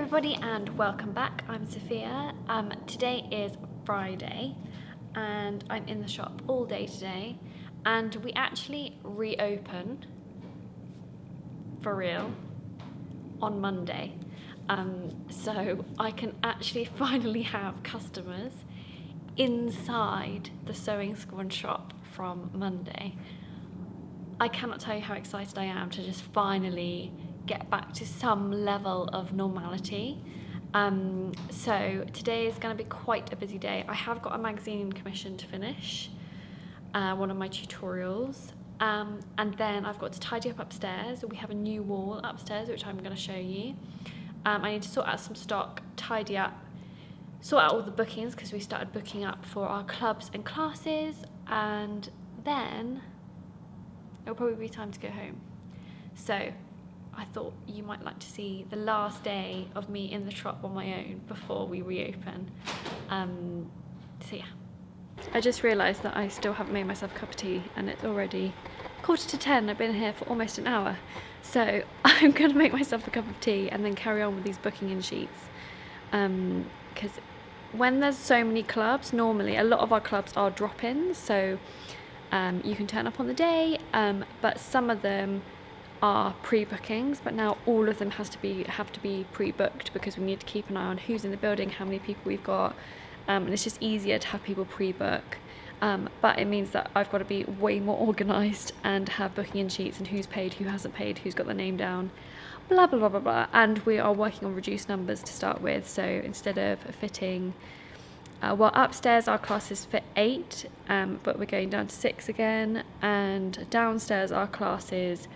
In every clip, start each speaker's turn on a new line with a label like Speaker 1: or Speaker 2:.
Speaker 1: everybody and welcome back. I'm Sophia. Today is Friday and I'm in the shop all day today, and we actually reopen for real on Monday. So I can actually finally have customers inside the Sewing Squad shop from Monday. I cannot tell you how excited I am to just finally get back to some level of normality. So today is going to be quite a busy day. I have got a magazine commission to finish, one of my tutorials, and then I've got to tidy up upstairs. We have a new wall upstairs which I'm going to show you. I need to sort out some stock, tidy up, sort out all the bookings because we started booking up for our clubs and classes, and then it'll probably be time to go home. So I thought you might like to see the last day of me in the shop on my own before we reopen. So yeah. I just realised that I still haven't made myself a cup of tea and it's already 10:15. I've been here for almost an hour. So I'm going to make myself a cup of tea and then carry on with these booking in sheets. Because when there's so many clubs, normally a lot of our clubs are drop-ins, so you can turn up on the day, but some of them are pre-bookings, but now all of them have to be pre-booked because we need to keep an eye on who's in the building, how many people we've got, and it's just easier to have people pre-book. But it means that I've got to be way more organised and have booking in sheets and who's paid, who hasn't paid, who's got their name down, blah blah blah blah blah. And we are working on reduced numbers to start with, so instead of fitting upstairs our classes fit 8, but we're going down to 6 again, and downstairs our classes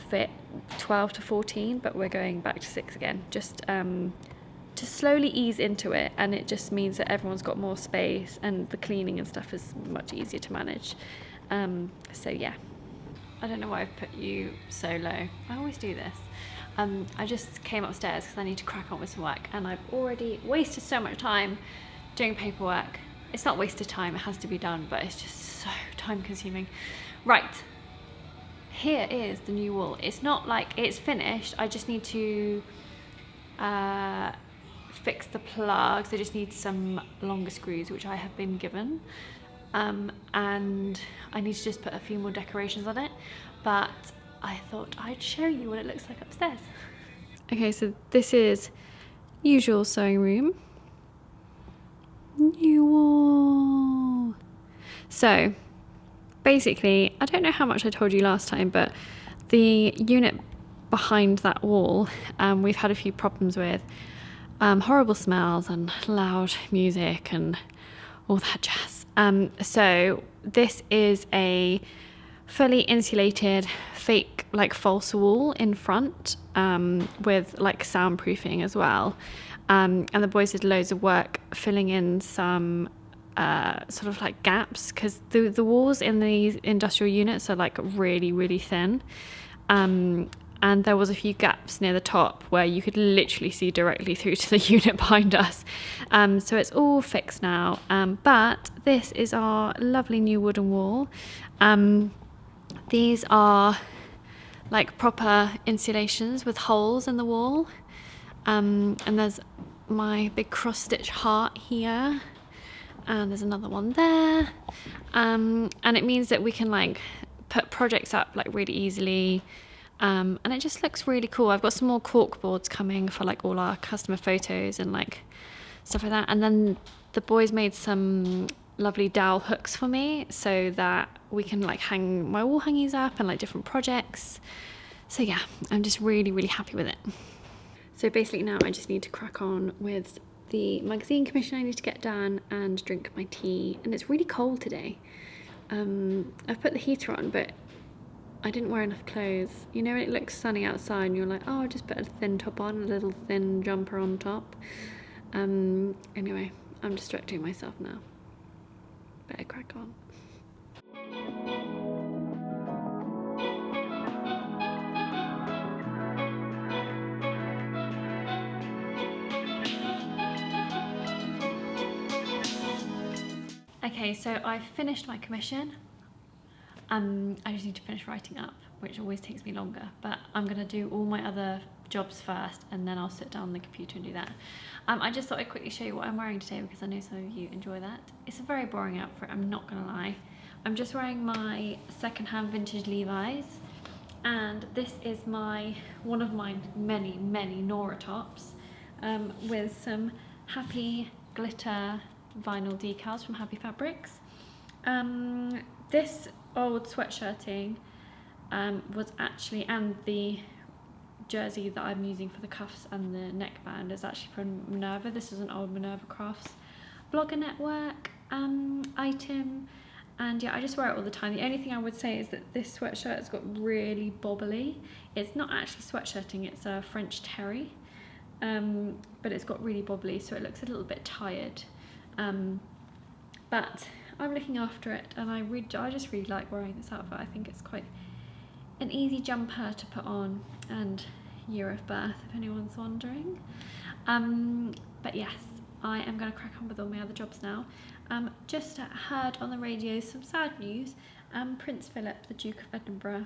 Speaker 1: fit 12 to 14, but we're going back to 6 again, just to slowly ease into it, and it just means that everyone's got more space and the cleaning and stuff is much easier to manage. So yeah, I don't know why I've put you so low. I always do this. I just came upstairs because I need to crack on with some work, and I've already wasted so much time doing paperwork. It's not wasted time, it has to be done, but it's just so time consuming. Right, here is the new wall. It's not like it's finished, I just need to fix the plugs. I just need some longer screws which I have been given, and I need to just put a few more decorations on it, but I thought I'd show you what it looks like upstairs. Okay, so this is usual sewing room. New wall. So basically, I don't know how much I told you last time, but the unit behind that wall, we've had a few problems with horrible smells and loud music and all that jazz. So this is a fully insulated fake like false wall in front, with like soundproofing as well. And the boys did loads of work filling in some sort of like gaps, because the walls in these industrial units are like really, really thin. And there was a few gaps near the top where you could literally see directly through to the unit behind us. So it's all fixed now. But this is our lovely new wooden wall. These are like proper insulations with holes in the wall. And there's my big cross stitch heart here, and there's another one there, and it means that we can like put projects up like really easily, and it just looks really cool. I've got some more cork boards coming for like all our customer photos and like stuff like that, and then the boys made some lovely dowel hooks for me so that we can like hang my wall hangings up and like different projects. So yeah, I'm just really, really happy with it. So basically now I just need to crack on with the magazine commission I need to get done and drink my tea. And it's really cold today. I've put the heater on, but I didn't wear enough clothes. You know when it looks sunny outside and you're like, oh, I'll just put a thin top on, a little thin jumper on top. Anyway, I'm distracting myself now. Better crack on. Okay, so I've finished my commission. I just need to finish writing up which always takes me longer, but I'm gonna do all my other jobs first and then I'll sit down on the computer and do that. I just thought I'd quickly show you what I'm wearing today because I know some of you enjoy that. It's a very boring outfit, I'm not gonna lie. I'm just wearing my secondhand vintage Levi's, and this is one of my many Nora tops with some Happy glitter vinyl decals from Happy Fabrics. This old sweatshirting was actually, and the jersey that I'm using for the cuffs and the neckband is actually from Minerva. This is an old Minerva Crafts Blogger Network item, and yeah, I just wear it all the time. The only thing I would say is that this sweatshirt has got really bobbly. It's not actually sweatshirting, it's a French terry, but it's got really bobbly, so it looks a little bit tired. But I'm looking after it, and I just really like wearing this outfit. I think it's quite an easy jumper to put on, and year of birth if anyone's wondering. But yes, I am going to crack on with all my other jobs now. Just heard on the radio some sad news. Prince Philip, the Duke of Edinburgh,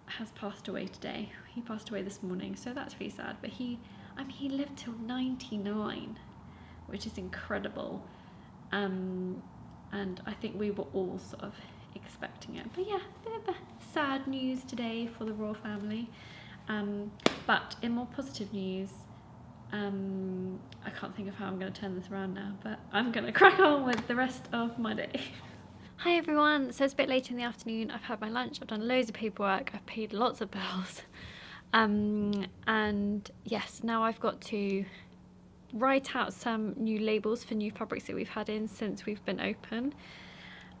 Speaker 1: has passed away today. He passed away this morning, so that's really sad. But he lived till 99, which is incredible. And I think we were all sort of expecting it. But yeah, a bit of a sad news today for the royal family. But in more positive news, I can't think of how I'm going to turn this around now, but I'm going to crack on with the rest of my day. Hi everyone, so it's a bit later in the afternoon. I've had my lunch, I've done loads of paperwork, I've paid lots of bills. And yes, now I've got to write out some new labels for new fabrics that we've had in since we've been open,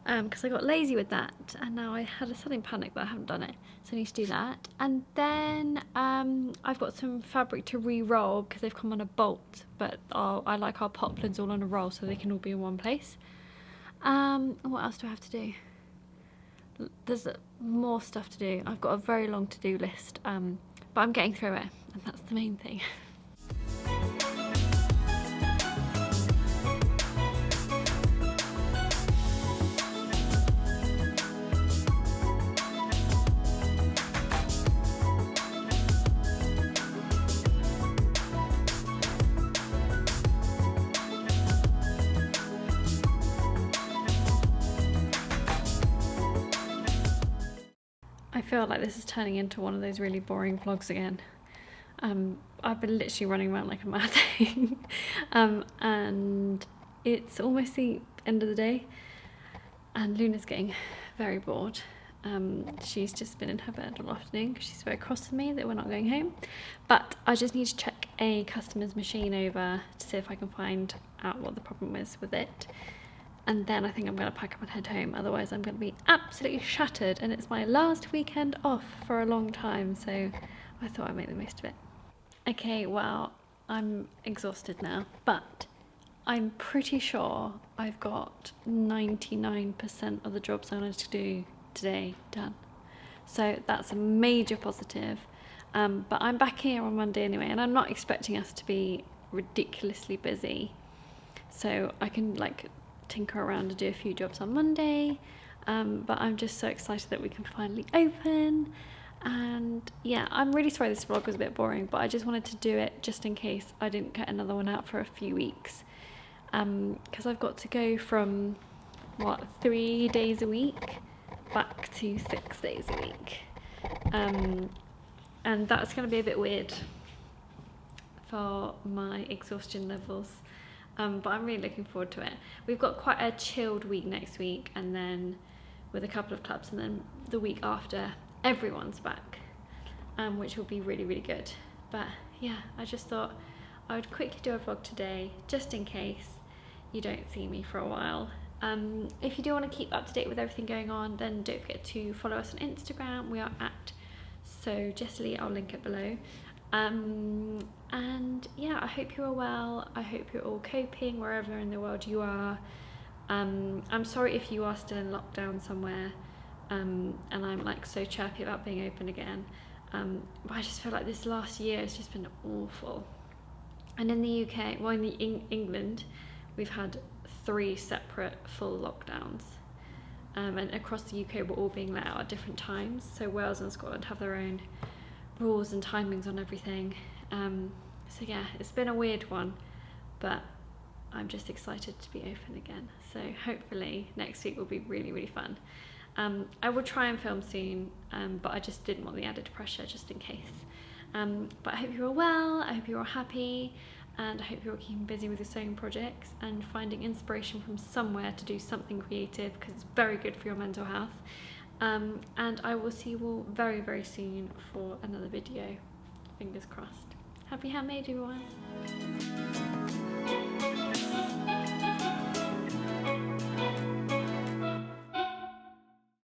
Speaker 1: because I got lazy with that and now I had a sudden panic that I haven't done it, so I need to do that. And then I've got some fabric to re-roll because they've come on a bolt, but I like our poplins all on a roll so they can all be in one place. What else do I have to do? There's more stuff to do. I've got a very long to-do list, but I'm getting through it, and that's the main thing. I feel like this is turning into one of those really boring vlogs again. I've been literally running around like a mad thing, and it's almost the end of the day and Luna's getting very bored. She's just been in her bed all afternoon because she's very cross with me that we're not going home, but I just need to check a customer's machine over to see if I can find out what the problem is with it. And then I think I'm going to pack up and head home, otherwise I'm going to be absolutely shattered, and it's my last weekend off for a long time, so I thought I'd make the most of it. Okay, well, I'm exhausted now, but I'm pretty sure I've got 99% of the jobs I wanted to do today done. So that's a major positive, but I'm back here on Monday anyway, and I'm not expecting us to be ridiculously busy, so I can like tinker around and do a few jobs on Monday, but I'm just so excited that we can finally open. And yeah, I'm really sorry this vlog was a bit boring, but I just wanted to do it just in case I didn't get another one out for a few weeks, because I've got to go from 3 days a week back to 6 days a week, and that's going to be a bit weird for my exhaustion levels. But I'm really looking forward to it. We've got quite a chilled week next week, and then with a couple of clubs, and then the week after everyone's back, which will be really, really good. But yeah, I just thought I would quickly do a vlog today, just in case you don't see me for a while. If you do want to keep up to date with everything going on, then don't forget to follow us on Instagram. We are at So Jessie, I'll link it below. And yeah, I hope you're all well. I hope you're all coping wherever in the world you are. I'm sorry if you are still in lockdown somewhere, and I'm like so chirpy about being open again, but I just feel like this last year has just been awful. And in the UK, well, in England, we've had 3 separate full lockdowns, and across the UK we're all being let out at different times. So Wales and Scotland have their own rules and timings on everything. So yeah, it's been a weird one, but I'm just excited to be open again. So hopefully next week will be really, really fun. I will try and film soon, but I just didn't want the added pressure just in case. But I hope you're all well, I hope you're all happy, and I hope you're all keeping busy with your sewing projects and finding inspiration from somewhere to do something creative, because it's very good for your mental health. And I will see you all very, very soon for another video. Fingers crossed. Happy handmade, everyone.